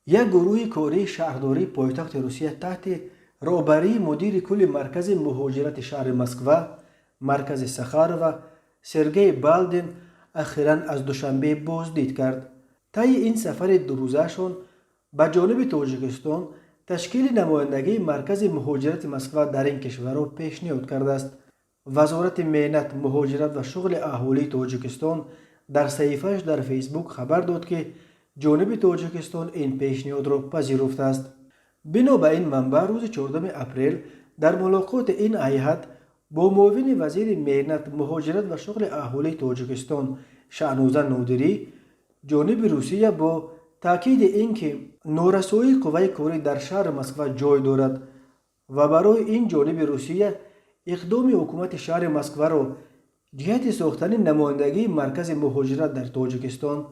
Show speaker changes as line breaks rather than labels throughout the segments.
یک گروه کاری شهرداری پایتخت روسیه تحت رهبری مدیر کل مرکز مهاجرت شهر مسکو مرکز سخارو سرگئی بالدین اخیراً از دوشنبه بازدید کرد. طی این سفر دو روزه‌شان به جانب تاجیکستان تشکیل نمایندگی مرکز مهاجرت مسکو در این کشور را پیشنهاد کرده است. وزارت مهنت، مهاجرت و شغل اهالی تاجیکستان در صحیفه‌اش در فیسبوک خبر داد که جانب تاجیکستان این پیشنهاد را پذیرفته است. بنا به این منبع روز 14 اپریل در ملاقات این هیئت با معاون وزیر مهنت، مهاجرت و شغل اهالی تاجیکستان شاهنوزه نادری، جانب روسیه با تاکید اینکه نورسایی قوه کاری در شهر مسکو جای دارد و برای این جانب روسیه اقدام حکومت شهر مسکو را جهت ساختن نمایندگی مرکز مهاجرت در تاجیکستان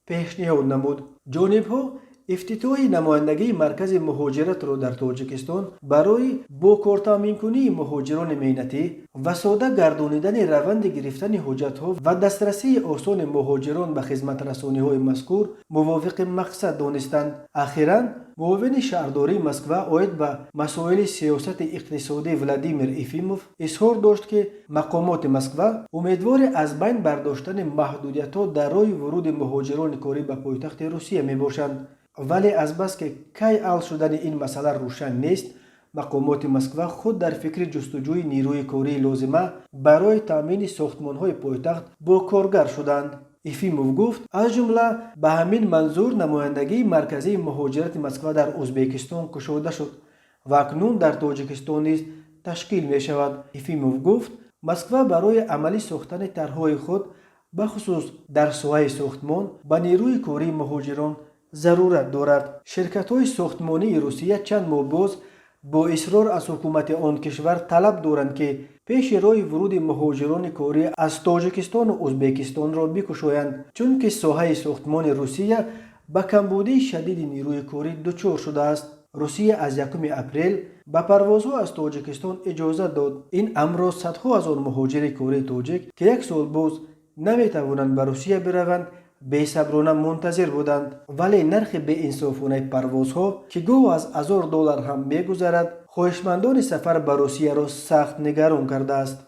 پیشنهاد نمود. جانب‌ها افتتاح نمایندگی مرکز مهاجرت را در تاجیکستان برای با کارتامین کنی مهاجران مهنتی و ساده گردانیدن روند گرفتن حجت‌ها و دسترسی آسان مهاجران به خدمت رسانی‌های مذکور موافق مقصد دانستند. اخیراً معاون شهرداری مسکو عاید به مسائل سیاست اقتصادی ولادیمیر ایفیموف اظهار داشت که مقامات مسکو امیدوار از بین برداشتن محدودیت‌ها در راه ورود مهاجران کاری به پایتخت روسیه میباشند، ولی از بس که کی حل شدن این مسئله روشن نیست، مقامات مسکو خود در فکر جستجوی نیروی کاری لازمه برای تامین ساختمان‌های پایتخت با کارگر شدند. ایفیموف گفت از جمله به همین منظور نمایندگی مرکزی مهاجرت مسکو در ازبکستان گشوده شد و اکنون در تاجیکستان نیز تشکیل می شود. ایفیموف گفت مسکو برای عملی ساختن طرح‌های خود بخصوص در ساحه ساختمان به نیروی کاری مهاجران ضرورت دارد. شرکت‌های ساختمانی روسیه چند ماه باز با اصرار از حکومت آن کشور طلب دارند که پیش روی ورود مهاجران کاری از تاجیکستان و ازبکستان را بکشایند، چون که ساحه ساختمان روسیه به کمبودی شدید نیروی کاری دچار شده است. روسیه از 1 اپریل به پروازها از تاجیکستان اجازه داد. این امر را صدها هزار مهاجر کاری تاجیک که یک سال باز نمیتوانند به روسیه بروند بی‌صبرانه منتظر بودند، ولی نرخ بی‌انصافانه پروازها که گویا از $1000 هم می‌گذرد خواهشمندان سفر به روسیه را سخت نگران کرده است.